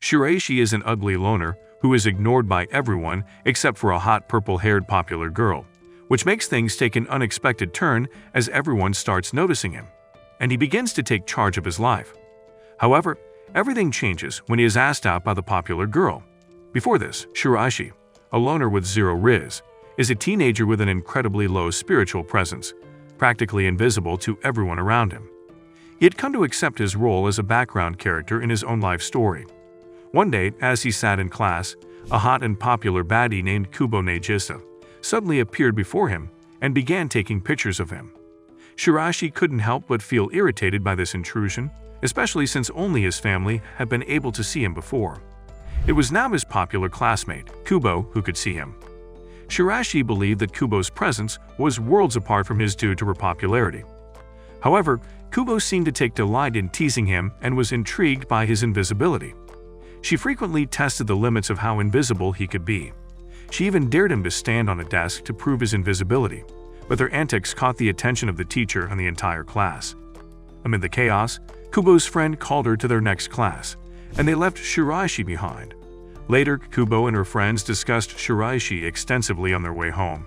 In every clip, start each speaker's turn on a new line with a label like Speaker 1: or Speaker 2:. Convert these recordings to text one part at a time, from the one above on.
Speaker 1: Shiraishi is an ugly loner who is ignored by everyone except for a hot purple-haired popular girl, which makes things take an unexpected turn as everyone starts noticing him, and he begins to take charge of his life. However, everything changes when he is asked out by the popular girl. Before this, Shiraishi, a loner with zero riz, is a teenager with an incredibly low spiritual presence, practically invisible to everyone around him. He had come to accept his role as a background character in his own life story. One day, as he sat in class, a hot and popular baddie named Kubo Nejista suddenly appeared before him and began taking pictures of him. Shiraishi couldn't help but feel irritated by this intrusion, especially since only his family had been able to see him before. It was now his popular classmate, Kubo, who could see him. Shiraishi believed that Kubo's presence was worlds apart from his due to her popularity. However, Kubo seemed to take delight in teasing him and was intrigued by his invisibility. She frequently tested the limits of how invisible he could be. She even dared him to stand on a desk to prove his invisibility, but their antics caught the attention of the teacher and the entire class. Amid the chaos, Kubo's friend called her to their next class, and they left Shiraishi behind. Later, Kubo and her friends discussed Shiraishi extensively on their way home.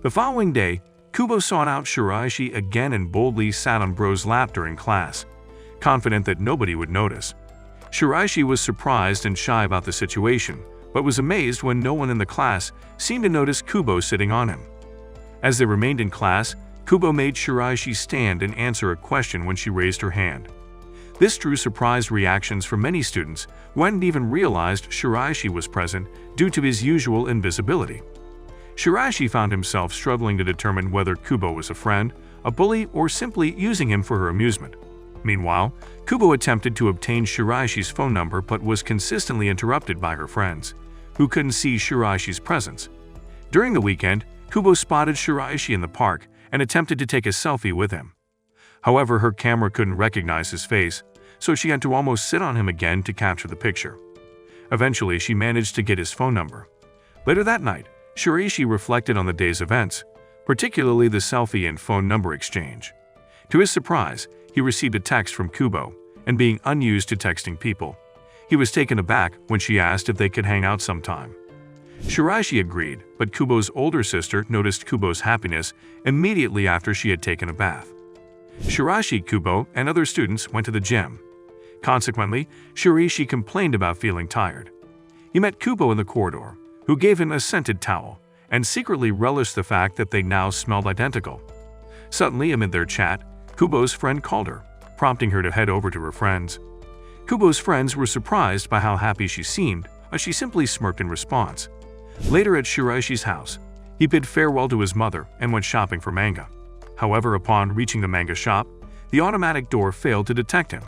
Speaker 1: The following day, Kubo sought out Shiraishi again and boldly sat on Bro's lap during class, confident that nobody would notice. Shiraishi was surprised and shy about the situation, but was amazed when no one in the class seemed to notice Kubo sitting on him. As they remained in class, Kubo made Shiraishi stand and answer a question when she raised her hand. This drew surprised reactions from many students who hadn't even realized Shiraishi was present due to his usual invisibility. Shiraishi found himself struggling to determine whether Kubo was a friend, a bully, or simply using him for her amusement. Meanwhile, Kubo attempted to obtain Shiraishi's phone number but was consistently interrupted by her friends, who couldn't see Shiraishi's presence. During the weekend, Kubo spotted Shiraishi in the park and attempted to take a selfie with him. However, her camera couldn't recognize his face, so she had to almost sit on him again to capture the picture. Eventually, she managed to get his phone number. Later that night, Shiraishi reflected on the day's events, particularly the selfie and phone number exchange. To his surprise, he received a text from Kubo, and being unused to texting people, he was taken aback when she asked if they could hang out sometime. Shiraishi agreed, but Kubo's older sister noticed Kubo's happiness immediately after she had taken a bath. Shiraishi, Kubo, and other students went to the gym. Consequently, Shiraishi complained about feeling tired. He met Kubo in the corridor, who gave him a scented towel, and secretly relished the fact that they now smelled identical. Suddenly, amid their chat, Kubo's friend called her, prompting her to head over to her friends. Kubo's friends were surprised by how happy she seemed, as she simply smirked in response. Later at Shiraishi's house, he bid farewell to his mother and went shopping for manga. However, upon reaching the manga shop, the automatic door failed to detect him.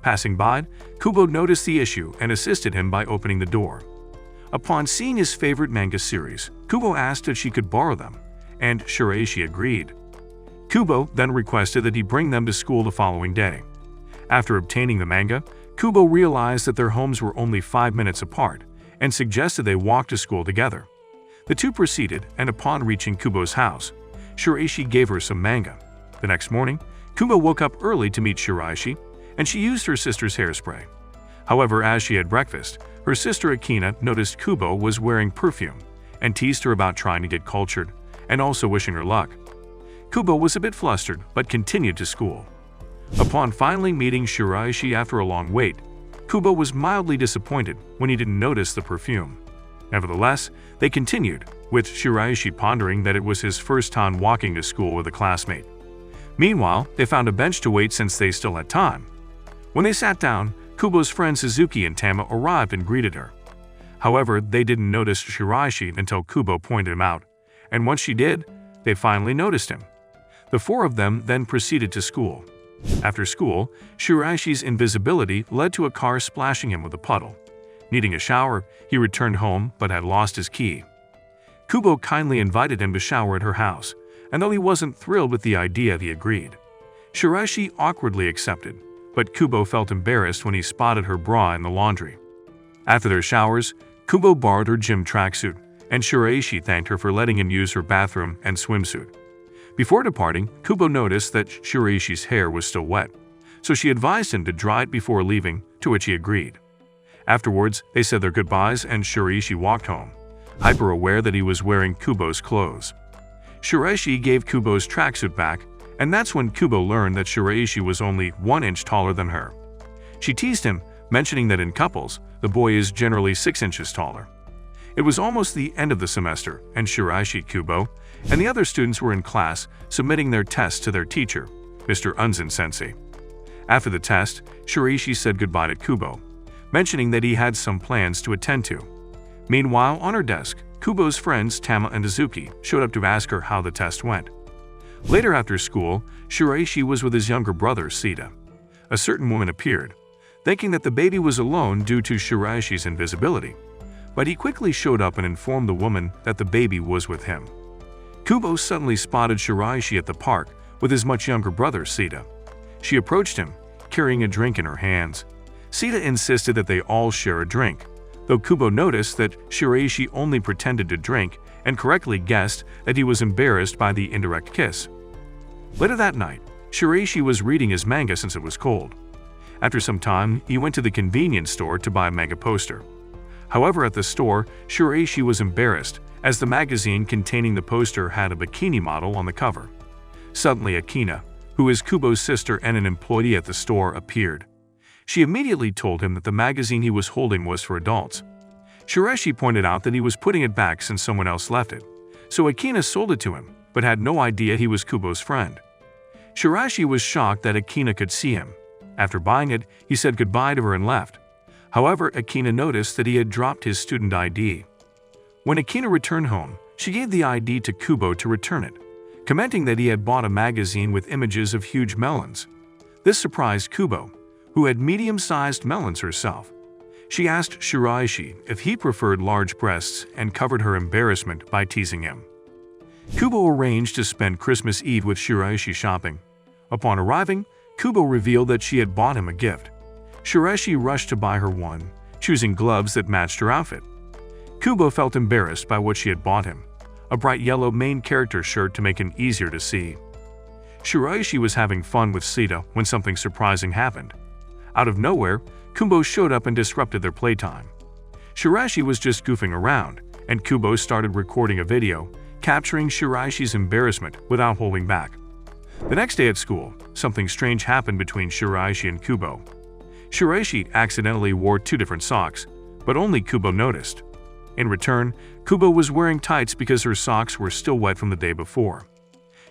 Speaker 1: Passing by, Kubo noticed the issue and assisted him by opening the door. Upon seeing his favorite manga series, Kubo asked if she could borrow them, and Shiraishi agreed. Kubo then requested that he bring them to school the following day. After obtaining the manga, Kubo realized that their homes were only 5 minutes apart and suggested they walk to school together. The two proceeded, and upon reaching Kubo's house, Shiraishi gave her some manga. The next morning, Kubo woke up early to meet Shiraishi, and she used her sister's hairspray. However, as she had breakfast, her sister Akina noticed Kubo was wearing perfume and teased her about trying to get cultured and also wishing her luck. Kubo was a bit flustered but continued to school. Upon finally meeting Shiraishi after a long wait, Kubo was mildly disappointed when he didn't notice the perfume. Nevertheless, they continued, with Shiraishi pondering that it was his first time walking to school with a classmate. Meanwhile, they found a bench to wait since they still had time. When they sat down, Kubo's friends Suzuki and Tama arrived and greeted her. However, they didn't notice Shiraishi until Kubo pointed him out, and once she did, they finally noticed him. The four of them then proceeded to school. After school, Shiraishi's invisibility led to a car splashing him with a puddle. Needing a shower, he returned home but had lost his key. Kubo kindly invited him to shower at her house, and though he wasn't thrilled with the idea, he agreed. Shiraishi awkwardly accepted, but Kubo felt embarrassed when he spotted her bra in the laundry. After their showers, Kubo borrowed her gym tracksuit, and Shiraishi thanked her for letting him use her bathroom and swimsuit. Before departing, Kubo noticed that Shiraishi's hair was still wet, so she advised him to dry it before leaving, to which he agreed. Afterwards, they said their goodbyes and Shiraishi walked home, hyper-aware that he was wearing Kubo's clothes. Shiraishi gave Kubo's tracksuit back, and that's when Kubo learned that Shiraishi was only 1 inch taller than her. She teased him, mentioning that in couples, the boy is generally 6 inches taller. It was almost the end of the semester, and Shiraishi, Kubo, and the other students were in class submitting their tests to their teacher, Mr. Unzen-sensei. After the test, Shiraishi said goodbye to Kubo, mentioning that he had some plans to attend to. Meanwhile, on her desk, Kubo's friends Tama and Azuki showed up to ask her how the test went. Later after school, Shiraishi was with his younger brother, Sita. A certain woman appeared, thinking that the baby was alone due to Shiraishi's invisibility, but he quickly showed up and informed the woman that the baby was with him. Kubo suddenly spotted Shiraishi at the park with his much younger brother, Sita. She approached him, carrying a drink in her hands. Sita insisted that they all share a drink, though Kubo noticed that Shiraishi only pretended to drink and correctly guessed that he was embarrassed by the indirect kiss. Later that night, Shiraishi was reading his manga since it was cold. After some time, he went to the convenience store to buy a manga poster. However, at the store, Shiraishi was embarrassed as the magazine containing the poster had a bikini model on the cover. Suddenly, Akina, who is Kubo's sister and an employee at the store, appeared. She immediately told him that the magazine he was holding was for adults. Shiraishi pointed out that he was putting it back since someone else left it, so Akina sold it to him, but had no idea he was Kubo's friend. Shiraishi was shocked that Akina could see him. After buying it, he said goodbye to her and left. However, Akina noticed that he had dropped his student ID. When Akina returned home, she gave the ID to Kubo to return it, commenting that he had bought a magazine with images of huge melons. This surprised Kubo, who had medium-sized melons herself. She asked Shiraishi if he preferred large breasts and covered her embarrassment by teasing him. Kubo arranged to spend Christmas Eve with Shiraishi shopping. Upon arriving, Kubo revealed that she had bought him a gift. Shiraishi rushed to buy her one, choosing gloves that matched her outfit. Kubo felt embarrassed by what she had bought him, a bright yellow main character shirt to make him easier to see. Shiraishi was having fun with Sita when something surprising happened. Out of nowhere, Kubo showed up and disrupted their playtime. Shiraishi was just goofing around, and Kubo started recording a video, capturing Shiraishi's embarrassment without holding back. The next day at school, something strange happened between Shiraishi and Kubo. Shiraishi accidentally wore 2 different socks, but only Kubo noticed. In return, Kubo was wearing tights because her socks were still wet from the day before.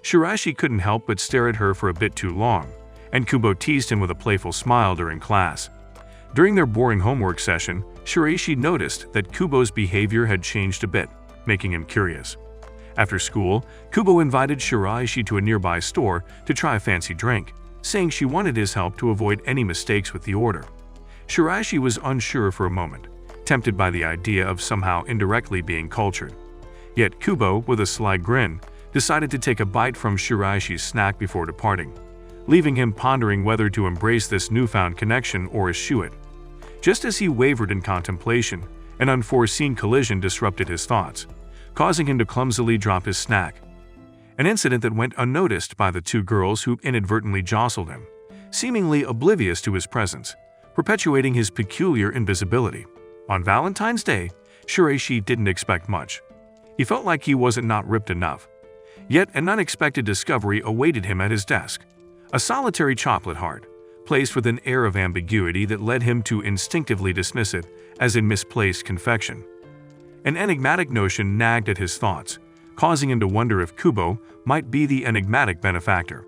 Speaker 1: Shiraishi couldn't help but stare at her for a bit too long, and Kubo teased him with a playful smile during class. During their boring homework session, Shiraishi noticed that Kubo's behavior had changed a bit, making him curious. After school, Kubo invited Shiraishi to a nearby store to try a fancy drink, saying she wanted his help to avoid any mistakes with the order. Shiraishi was unsure for a moment, tempted by the idea of somehow indirectly being cultured. Yet Kubo, with a sly grin, decided to take a bite from Shiraishi's snack before departing, leaving him pondering whether to embrace this newfound connection or eschew it. Just as he wavered in contemplation, an unforeseen collision disrupted his thoughts, causing him to clumsily drop his snack. An incident that went unnoticed by the 2 girls who inadvertently jostled him, seemingly oblivious to his presence, perpetuating his peculiar invisibility. On Valentine's Day, Shiraishi didn't expect much. He felt like he wasn't not ripped enough. Yet an unexpected discovery awaited him at his desk. A solitary chocolate heart, placed with an air of ambiguity that led him to instinctively dismiss it as a misplaced confection. An enigmatic notion nagged at his thoughts, causing him to wonder if Kubo might be the enigmatic benefactor.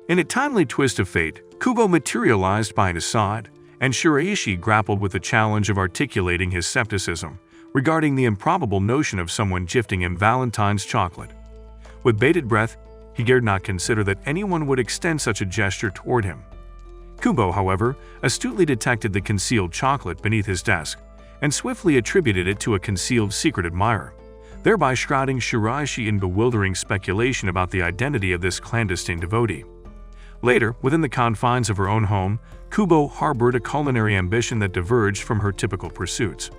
Speaker 1: In a timely twist of fate, Kubo materialized by his side, and Shiraishi grappled with the challenge of articulating his skepticism regarding the improbable notion of someone gifting him Valentine's chocolate. With bated breath, he dared not consider that anyone would extend such a gesture toward him. Kubo, however, astutely detected the concealed chocolate beneath his desk and swiftly attributed it to a concealed secret admirer, thereby shrouding Shiraishi in bewildering speculation about the identity of this clandestine devotee. Later, within the confines of her own home, Kubo harbored a culinary ambition that diverged from her typical pursuits.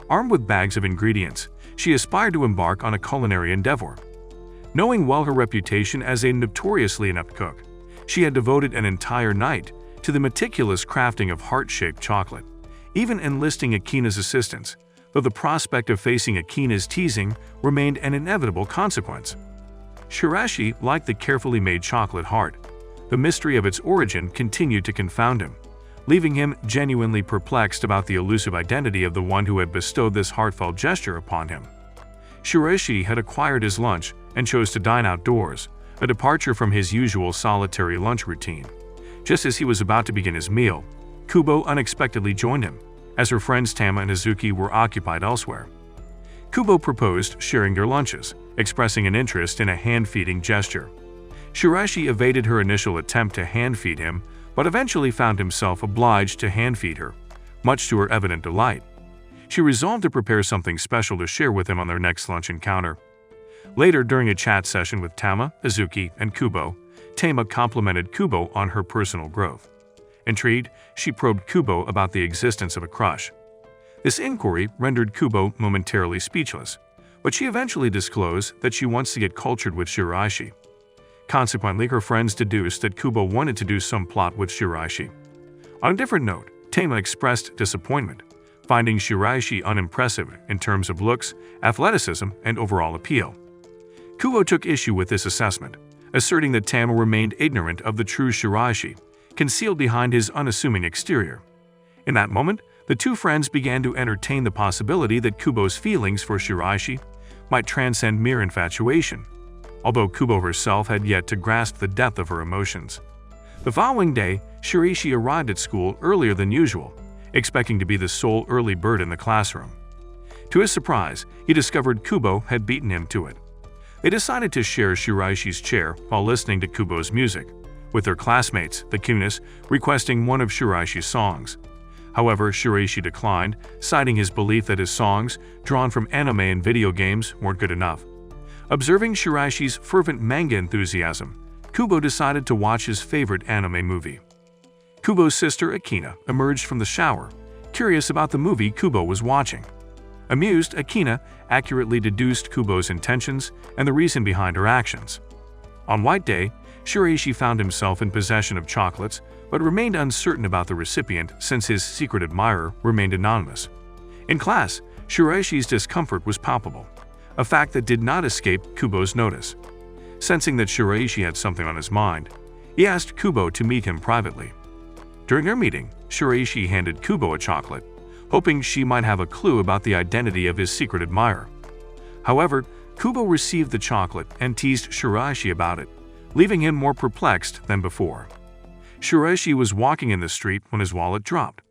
Speaker 1: Armed with bags of ingredients, she aspired to embark on a culinary endeavor. Knowing well her reputation as a notoriously inept cook, she had devoted an entire night to the meticulous crafting of heart-shaped chocolate, even enlisting Akina's assistance, though the prospect of facing Akina's teasing remained an inevitable consequence. Shiraishi liked the carefully made chocolate heart. The mystery of its origin continued to confound him, leaving him genuinely perplexed about the elusive identity of the one who had bestowed this heartfelt gesture upon him. Shiraishi had acquired his lunch and chose to dine outdoors, a departure from his usual solitary lunch routine. Just as he was about to begin his meal, Kubo unexpectedly joined him, as her friends Tama and Hazuki were occupied elsewhere. Kubo proposed sharing their lunches, expressing an interest in a hand-feeding gesture. Shiraishi evaded her initial attempt to hand-feed him, but eventually found himself obliged to hand-feed her, much to her evident delight. She resolved to prepare something special to share with him on their next lunch encounter. Later, during a chat session with Tama, Hazuki, and Kubo, Tama complimented Kubo on her personal growth. Intrigued, she probed Kubo about the existence of a crush. This inquiry rendered Kubo momentarily speechless, but she eventually disclosed that she wants to get cultured with Shiraishi. Consequently, her friends deduced that Kubo wanted to do some plot with Shiraishi. On a different note, Tama expressed disappointment, finding Shiraishi unimpressive in terms of looks, athleticism, and overall appeal. Kubo took issue with this assessment, asserting that Tama remained ignorant of the true Shiraishi, concealed behind his unassuming exterior. In that moment, the two friends began to entertain the possibility that Kubo's feelings for Shiraishi might transcend mere infatuation, although Kubo herself had yet to grasp the depth of her emotions. The following day, Shiraishi arrived at school earlier than usual, expecting to be the sole early bird in the classroom. To his surprise, he discovered Kubo had beaten him to it. They decided to share Shiraishi's chair while listening to Kubo's music, with their classmates, the Kunis, requesting one of Shiraishi's songs. However, Shiraishi declined, citing his belief that his songs, drawn from anime and video games, weren't good enough. Observing Shiraishi's fervent manga enthusiasm, Kubo decided to watch his favorite anime movie. Kubo's sister Akina emerged from the shower, curious about the movie Kubo was watching. Amused, Akina accurately deduced Kubo's intentions and the reason behind her actions. On White Day, Shiraishi found himself in possession of chocolates, but remained uncertain about the recipient since his secret admirer remained anonymous. In class, Shiraishi's discomfort was palpable, a fact that did not escape Kubo's notice. Sensing that Shiraishi had something on his mind, he asked Kubo to meet him privately. During their meeting, Shiraishi handed Kubo a chocolate, hoping she might have a clue about the identity of his secret admirer. However, Kubo received the chocolate and teased Shiraishi about it, leaving him more perplexed than before. Shiraishi was walking in the street when his wallet dropped.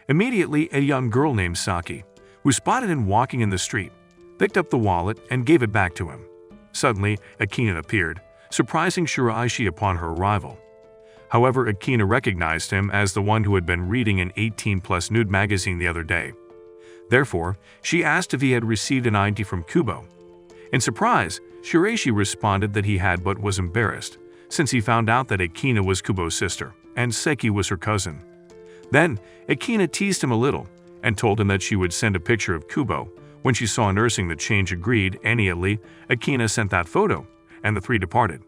Speaker 1: Immediately, a young girl named Saki, who spotted him walking in the street, picked up the wallet and gave it back to him. Suddenly, Akina appeared, surprising Shiraishi upon her arrival. However, Akina recognized him as the one who had been reading an 18+ nude magazine the other day. Therefore, she asked if he had received an ID from Kubo. In surprise, Shiraishi responded that he had but was embarrassed, since he found out that Akina was Kubo's sister, and Seki was her cousin. Then, Akina teased him a little, and told him that she would send a picture of Kubo. When she saw nursing the change agreed, immediately, Akina sent that photo, and the three departed.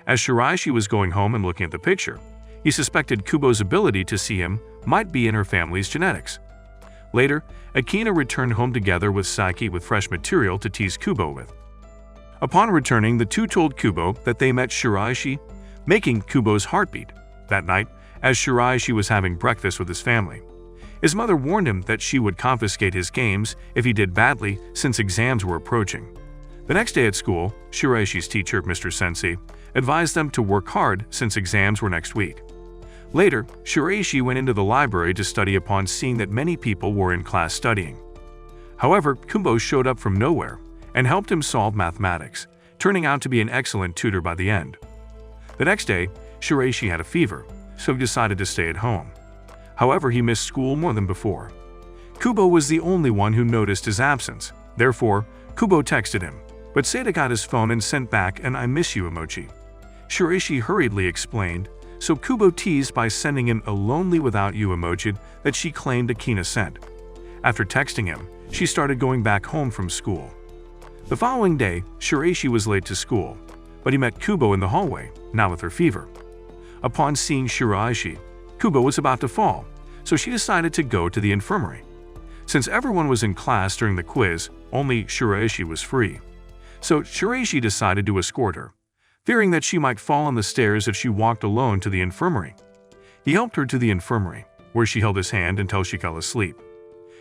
Speaker 1: As Shiraishi was going home and looking at the picture, he suspected Kubo's ability to see him might be in her family's genetics. Later, Akina returned home together with Saki with fresh material to tease Kubo with. Upon returning, the two told Kubo that they met Shiraishi, making Kubo's heart beat. That night, as Shiraishi was having breakfast with his family, his mother warned him that she would confiscate his games if he did badly since exams were approaching. The next day at school, Shiraishi's teacher, Mr. Sensei, advised them to work hard since exams were next week. Later, Shiraishi went into the library to study upon seeing that many people were in class studying. However, Kubo showed up from nowhere and helped him solve mathematics, turning out to be an excellent tutor by the end. The next day, Shiraishi had a fever, so he decided to stay at home. However, he missed school more than before. Kubo was the only one who noticed his absence. Therefore, Kubo texted him, but Seda got his phone and sent back an "I miss you" emoji. Shiraishi hurriedly explained, so Kubo teased by sending him a "lonely without you" emoji that she claimed Akina sent. After texting him, she started going back home from school. The following day, Shiraishi was late to school, but he met Kubo in the hallway, now with her fever. Upon seeing Shiraishi, Kubo was about to fall, so she decided to go to the infirmary. Since everyone was in class during the quiz, only Shiraishi was free. So Shiraishi decided to escort her, fearing that she might fall on the stairs if she walked alone to the infirmary. He helped her to the infirmary, where she held his hand until she fell asleep.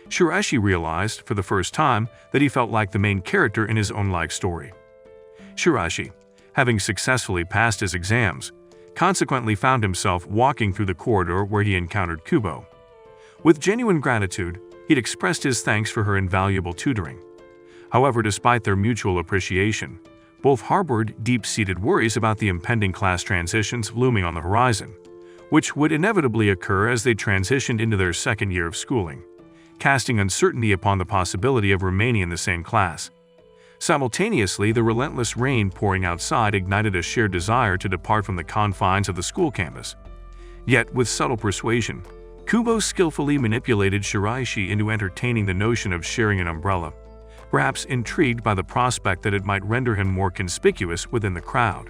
Speaker 1: Shiraishi realized, for the first time, that he felt like the main character in his own life story. Shiraishi, having successfully passed his exams, consequently found himself walking through the corridor where he encountered Kubo. With genuine gratitude, he'd expressed his thanks for her invaluable tutoring. However, despite their mutual appreciation, both harbored deep-seated worries about the impending class transitions looming on the horizon, which would inevitably occur as they transitioned into their second year of schooling, casting uncertainty upon the possibility of remaining in the same class. Simultaneously, the relentless rain pouring outside ignited a shared desire to depart from the confines of the school campus. Yet, with subtle persuasion, Kubo skillfully manipulated Shiraishi into entertaining the notion of sharing an umbrella, perhaps intrigued by the prospect that it might render him more conspicuous within the crowd.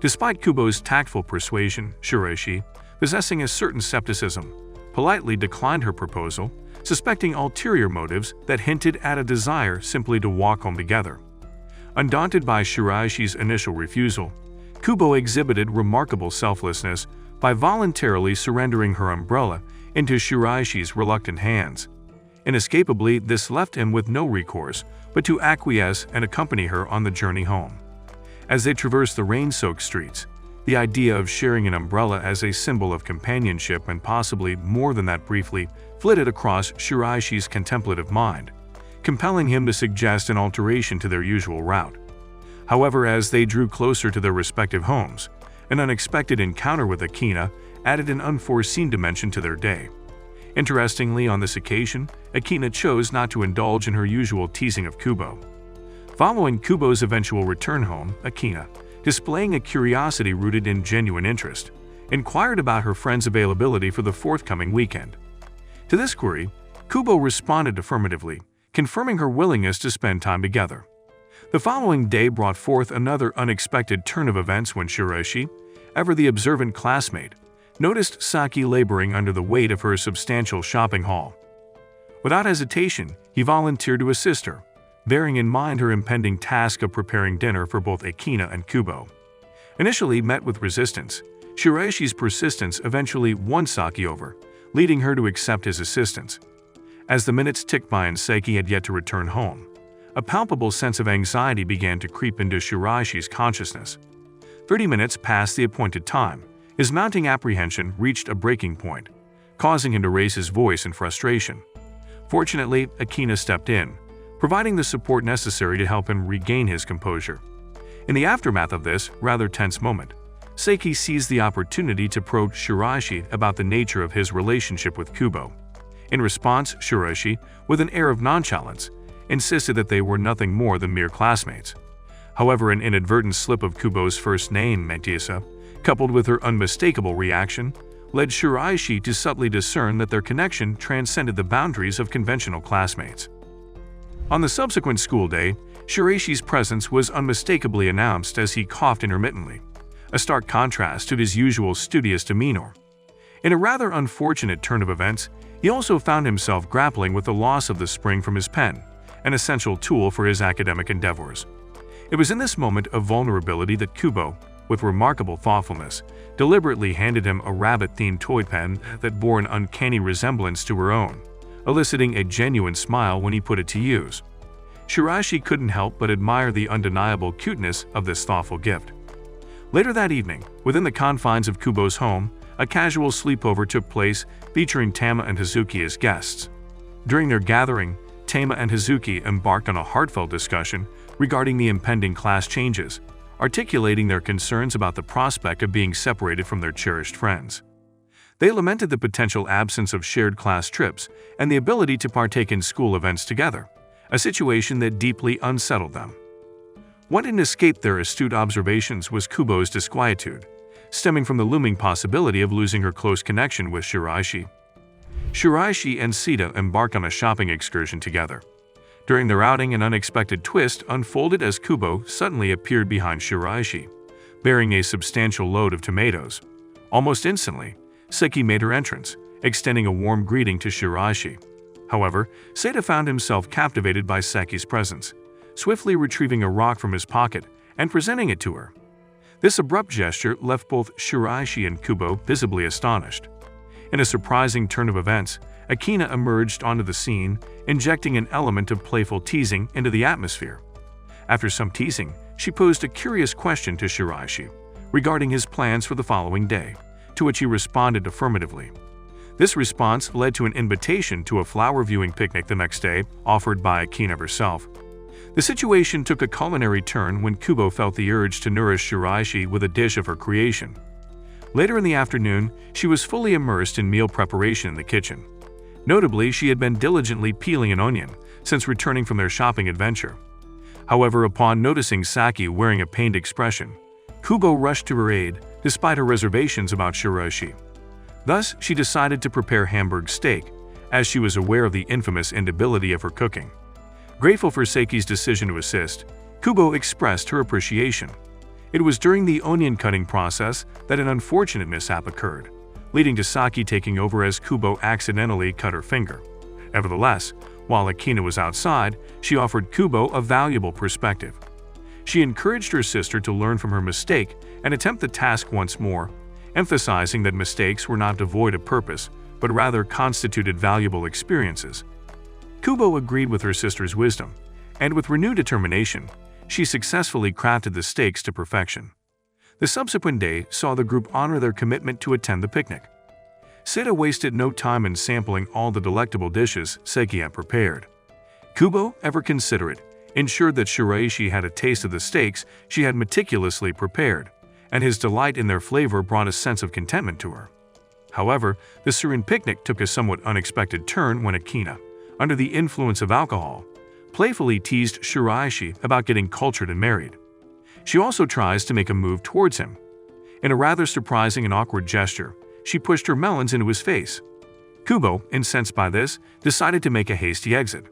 Speaker 1: Despite Kubo's tactful persuasion, Shiraishi, possessing a certain skepticism, politely declined her proposal, suspecting ulterior motives that hinted at a desire simply to walk home together. Undaunted by Shiraishi's initial refusal, Kubo exhibited remarkable selflessness by voluntarily surrendering her umbrella into Shiraishi's reluctant hands. Inescapably, this left him with no recourse but to acquiesce and accompany her on the journey home. As they traversed the rain-soaked streets, the idea of sharing an umbrella as a symbol of companionship and possibly more than that briefly flitted across Shiraishi's contemplative mind, compelling him to suggest an alteration to their usual route. However, as they drew closer to their respective homes, an unexpected encounter with Akina added an unforeseen dimension to their day. Interestingly, on this occasion, Akina chose not to indulge in her usual teasing of Kubo. Following Kubo's eventual return home, Akina, displaying a curiosity rooted in genuine interest, inquired about her friend's availability for the forthcoming weekend. To this query, Kubo responded affirmatively, confirming her willingness to spend time together. The following day brought forth another unexpected turn of events when Shiraishi, ever the observant classmate, noticed Saki laboring under the weight of her substantial shopping haul. Without hesitation, he volunteered to assist her, bearing in mind her impending task of preparing dinner for both Akina and Kubo. Initially met with resistance, Shiraishi's persistence eventually won Saki over, leading her to accept his assistance. As the minutes ticked by and Saki had yet to return home, a palpable sense of anxiety began to creep into Shiraishi's consciousness. 30 minutes past the appointed time, his mounting apprehension reached a breaking point, causing him to raise his voice in frustration. Fortunately, Akina stepped in, providing the support necessary to help him regain his composure. In the aftermath of this rather tense moment, Saki seized the opportunity to probe Shiraishi about the nature of his relationship with Kubo. In response, Shiraishi, with an air of nonchalance, insisted that they were nothing more than mere classmates. However, an inadvertent slip of Kubo's first name, Matisa, coupled with her unmistakable reaction, led Shiraishi to subtly discern that their connection transcended the boundaries of conventional classmates. On the subsequent school day, Shiraishi's presence was unmistakably announced as he coughed intermittently, a stark contrast to his usual studious demeanor. In a rather unfortunate turn of events, he also found himself grappling with the loss of the spring from his pen, an essential tool for his academic endeavors. It was in this moment of vulnerability that Kubo, with remarkable thoughtfulness, deliberately handed him a rabbit-themed toy pen that bore an uncanny resemblance to her own, eliciting a genuine smile when he put it to use. Shiraishi couldn't help but admire the undeniable cuteness of this thoughtful gift. Later that evening, within the confines of Kubo's home, a casual sleepover took place featuring Tama and Hazuki as guests. During their gathering, Tama and Hazuki embarked on a heartfelt discussion regarding the impending class changes, articulating their concerns about the prospect of being separated from their cherished friends. They lamented the potential absence of shared class trips and the ability to partake in school events together, a situation that deeply unsettled them. What didn't escape their astute observations was Kubo's disquietude, stemming from the looming possibility of losing her close connection with Shiraishi. Shiraishi and Sita embarked on a shopping excursion together. During their outing, an unexpected twist unfolded as Kubo suddenly appeared behind Shiraishi, bearing a substantial load of tomatoes. Almost instantly, Saki made her entrance, extending a warm greeting to Shiraishi. However, Seda found himself captivated by Seki's presence, swiftly retrieving a rock from his pocket and presenting it to her. This abrupt gesture left both Shiraishi and Kubo visibly astonished. In a surprising turn of events, Akina emerged onto the scene, injecting an element of playful teasing into the atmosphere. After some teasing, she posed a curious question to Shiraishi regarding his plans for the following day, to which he responded affirmatively. This response led to an invitation to a flower viewing picnic the next day, offered by Akina herself. The situation took a culinary turn when Kubo felt the urge to nourish Shiraishi with a dish of her creation. Later in the afternoon, she was fully immersed in meal preparation in the kitchen. Notably, she had been diligently peeling an onion since returning from their shopping adventure. However, upon noticing Saki wearing a pained expression, Kubo rushed to her aid despite her reservations about Shiraishi. Thus, she decided to prepare Hamburg steak, as she was aware of the infamous inability of her cooking. Grateful for Saki's decision to assist, Kubo expressed her appreciation. It was during the onion cutting process that an unfortunate mishap occurred, leading to Saki taking over as Kubo accidentally cut her finger. Nevertheless, while Akina was outside, she offered Kubo a valuable perspective. She encouraged her sister to learn from her mistake and attempt the task once more, emphasizing that mistakes were not devoid of purpose, but rather constituted valuable experiences. Kubo agreed with her sister's wisdom, and with renewed determination, she successfully crafted the steaks to perfection. The subsequent day saw the group honor their commitment to attend the picnic. Seda wasted no time in sampling all the delectable dishes Seki had prepared. Kubo, ever considerate, ensured that Shiraishi had a taste of the steaks she had meticulously prepared, and his delight in their flavor brought a sense of contentment to her. However, the serene picnic took a somewhat unexpected turn when Akina, under the influence of alcohol, playfully teased Shiraishi about getting cultured and married. She also tries to make a move towards him. In a rather surprising and awkward gesture, she pushed her melons into his face. Kubo, incensed by this, decided to make a hasty exit.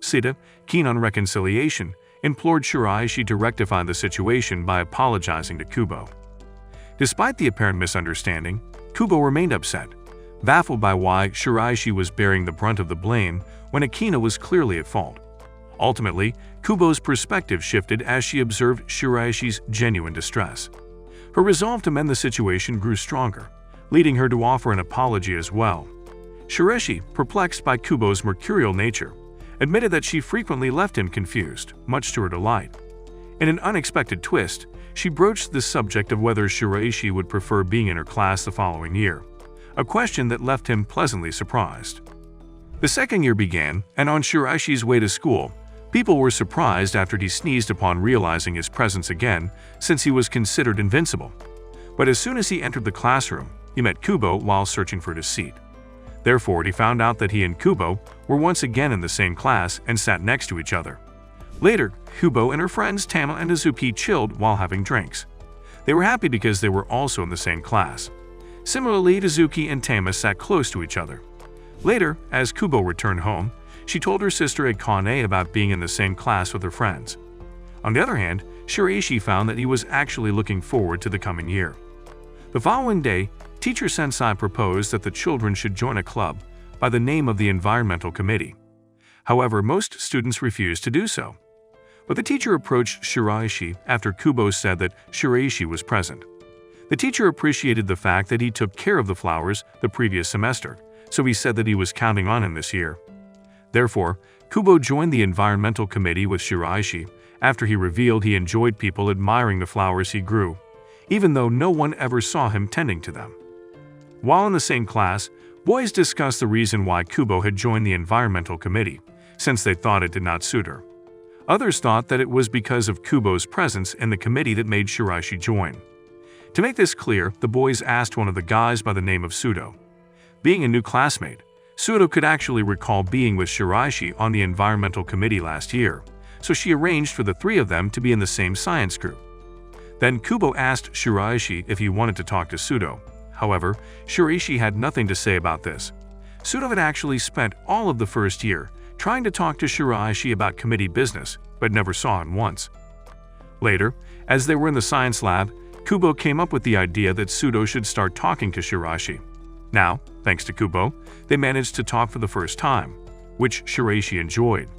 Speaker 1: Seda, keen on reconciliation, implored Shiraishi to rectify the situation by apologizing to Kubo. Despite the apparent misunderstanding, Kubo remained upset, baffled by why Shiraishi was bearing the brunt of the blame when Akina was clearly at fault. Ultimately, Kubo's perspective shifted as she observed Shiraishi's genuine distress. Her resolve to mend the situation grew stronger, leading her to offer an apology as well. Shiraishi, perplexed by Kubo's mercurial nature, admitted that she frequently left him confused, much to her delight. In an unexpected twist, she broached the subject of whether Shiraishi would prefer being in her class the following year, a question that left him pleasantly surprised. The second year began, and on Shiraishi's way to school, people were surprised after he sneezed upon realizing his presence again, since he was considered invincible. But as soon as he entered the classroom, he met Kubo while searching for his seat. Therefore, he found out that he and Kubo were once again in the same class and sat next to each other. Later, Kubo and her friends Tama and Azuki chilled while having drinks. They were happy because they were also in the same class. Similarly, Azuki and Tama sat close to each other. Later, as Kubo returned home, she told her sister Akane about being in the same class with her friends. On the other hand, Shiraishi found that he was actually looking forward to the coming year. The following day, Teacher Sensei proposed that the children should join a club by the name of the Environmental Committee. However, most students refused to do so. But the teacher approached Shiraishi after Kubo said that Shiraishi was present. The teacher appreciated the fact that he took care of the flowers the previous semester, so he said that he was counting on him this year. Therefore, Kubo joined the Environmental Committee with Shiraishi after he revealed he enjoyed people admiring the flowers he grew, even though no one ever saw him tending to them. While in the same class, boys discussed the reason why Kubo had joined the Environmental Committee, since they thought it did not suit her. Others thought that it was because of Kubo's presence in the committee that made Shiraishi join. To make this clear, the boys asked one of the guys by the name of Sudo. Being a new classmate, Sudo could actually recall being with Shiraishi on the Environmental Committee last year, so she arranged for the three of them to be in the same science group. Then Kubo asked Shiraishi if he wanted to talk to Sudo. However, Shiraishi had nothing to say about this. Sudo had actually spent all of the first year trying to talk to Shiraishi about committee business, but never saw him once. Later, as they were in the science lab, Kubo came up with the idea that Sudo should start talking to Shiraishi. Now, thanks to Kubo, they managed to talk for the first time, which Shiraishi enjoyed.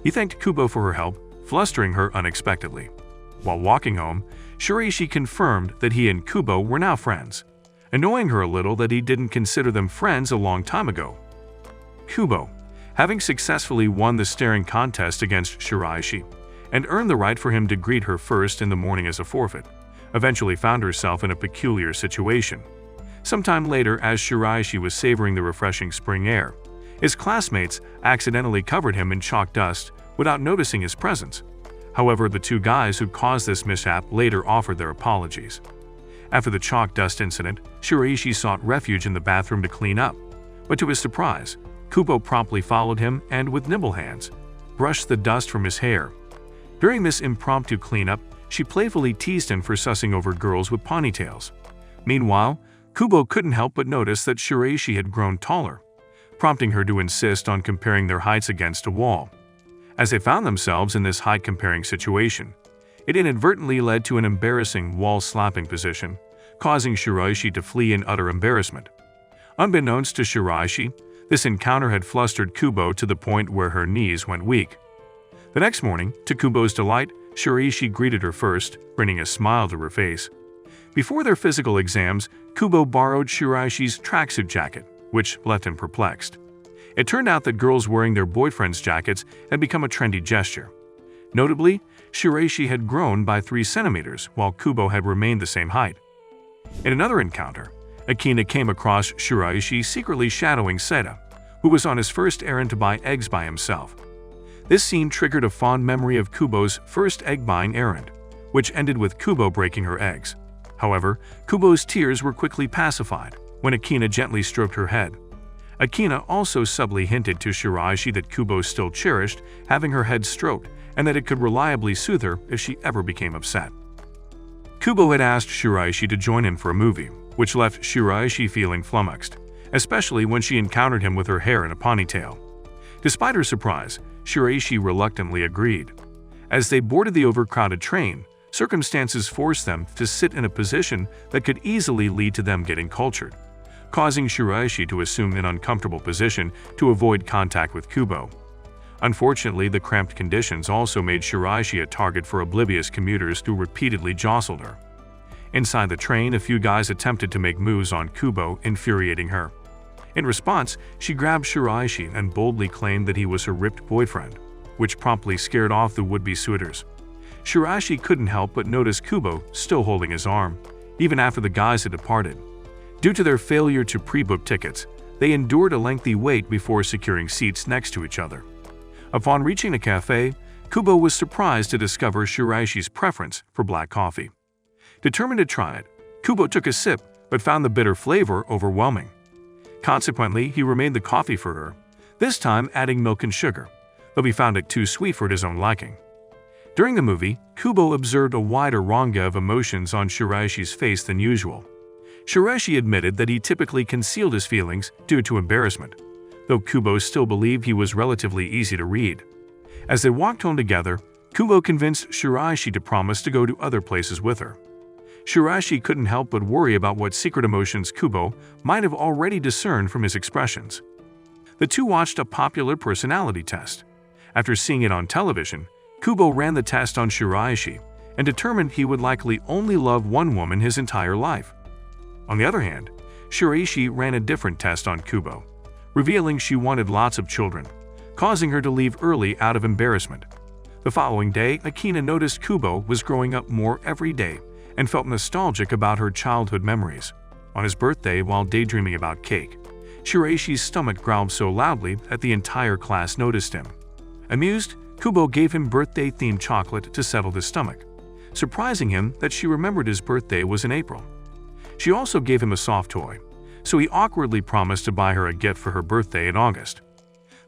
Speaker 1: He thanked Kubo for her help, flustering her unexpectedly. While walking home, Shiraishi confirmed that he and Kubo were now friends, annoying her a little that he didn't consider them friends a long time ago. Kubo, having successfully won the staring contest against Shiraishi and earned the right for him to greet her first in the morning as a forfeit, eventually found herself in a peculiar situation. Sometime later, as Shiraishi was savoring the refreshing spring air, his classmates accidentally covered him in chalk dust without noticing his presence. However, the two guys who caused this mishap later offered their apologies. After the chalk dust incident, Shiraishi sought refuge in the bathroom to clean up, but to his surprise, Kubo promptly followed him and, with nimble hands, brushed the dust from his hair. During this impromptu cleanup, she playfully teased him for sussing over girls with ponytails. Meanwhile, Kubo couldn't help but notice that Shiraishi had grown taller, prompting her to insist on comparing their heights against a wall. As they found themselves in this height-comparing situation, it inadvertently led to an embarrassing wall-slapping position, causing Shiraishi to flee in utter embarrassment. Unbeknownst to Shiraishi, this encounter had flustered Kubo to the point where her knees went weak. The next morning, to Kubo's delight, Shiraishi greeted her first, bringing a smile to her face. Before their physical exams, Kubo borrowed Shiraishi's tracksuit jacket, which left him perplexed. It turned out that girls wearing their boyfriends' jackets had become a trendy gesture. Notably, Shiraishi had grown by 3 centimeters, while Kubo had remained the same height. In another encounter, Akina came across Shiraishi secretly shadowing Seda, who was on his first errand to buy eggs by himself. This scene triggered a fond memory of Kubo's first egg-buying errand, which ended with Kubo breaking her eggs. However, Kubo's tears were quickly pacified when Akina gently stroked her head. Akina also subtly hinted to Shiraishi that Kubo still cherished having her head stroked and that it could reliably soothe her if she ever became upset. Kubo had asked Shiraishi to join him for a movie, which left Shiraishi feeling flummoxed, especially when she encountered him with her hair in a ponytail. Despite her surprise, Shiraishi reluctantly agreed. As they boarded the overcrowded train, circumstances forced them to sit in a position that could easily lead to them getting cultured, causing Shiraishi to assume an uncomfortable position to avoid contact with Kubo. Unfortunately, the cramped conditions also made Shiraishi a target for oblivious commuters who repeatedly jostled her. Inside the train, a few guys attempted to make moves on Kubo, infuriating her. In response, she grabbed Shiraishi and boldly claimed that he was her ripped boyfriend, which promptly scared off the would-be suitors. Shiraishi couldn't help but notice Kubo still holding his arm, even after the guys had departed. Due to their failure to pre-book tickets, they endured a lengthy wait before securing seats next to each other. Upon reaching a cafe, Kubo was surprised to discover Shiraishi's preference for black coffee. Determined to try it, Kubo took a sip but found the bitter flavor overwhelming. Consequently, he remade the coffee for her, this time adding milk and sugar, though he found it too sweet for his own liking. During the movie, Kubo observed a wider ranga of emotions on Shiraishi's face than usual. Shiraishi admitted that he typically concealed his feelings due to embarrassment, though Kubo still believed he was relatively easy to read. As they walked home together, Kubo convinced Shiraishi to promise to go to other places with her. Shiraishi couldn't help but worry about what secret emotions Kubo might have already discerned from his expressions. The two watched a popular personality test. After seeing it on television, Kubo ran the test on Shiraishi and determined he would likely only love one woman his entire life. On the other hand, Shiraishi ran a different test on Kubo, revealing she wanted lots of children, causing her to leave early out of embarrassment. The following day, Akina noticed Kubo was growing up more every day and felt nostalgic about her childhood memories. On his birthday, while daydreaming about cake, Shiraishi's stomach growled so loudly that the entire class noticed him. Amused, Kubo gave him birthday-themed chocolate to settle his stomach, surprising him that she remembered his birthday was in April. She also gave him a soft toy, so he awkwardly promised to buy her a gift for her birthday in August.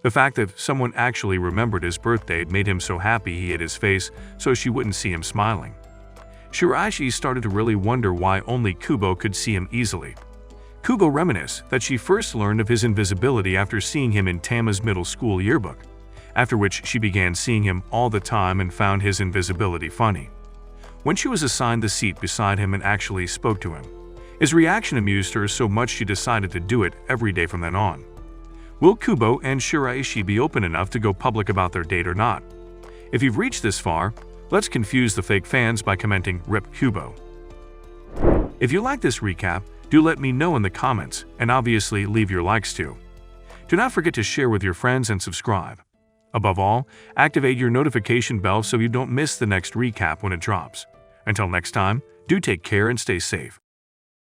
Speaker 1: The fact that someone actually remembered his birthday made him so happy he hid his face so she wouldn't see him smiling. Shiraishi started to really wonder why only Kubo could see him easily. Kubo reminisced that she first learned of his invisibility after seeing him in Tama's middle school yearbook, after which she began seeing him all the time and found his invisibility funny. When she was assigned the seat beside him and actually spoke to him, His reaction amused her so much she decided to do it every day from then on. Will Kubo and Shiraishi be open enough to go public about their date or not? If you've reached this far, let's confuse the fake fans by commenting "Rip Kubo." If you like this recap, do let me know in the comments, and obviously leave your likes too. Do not forget to share with your friends and subscribe. Above all, activate your notification bell so you don't miss the next recap when it drops. Until next time, do take care and stay safe.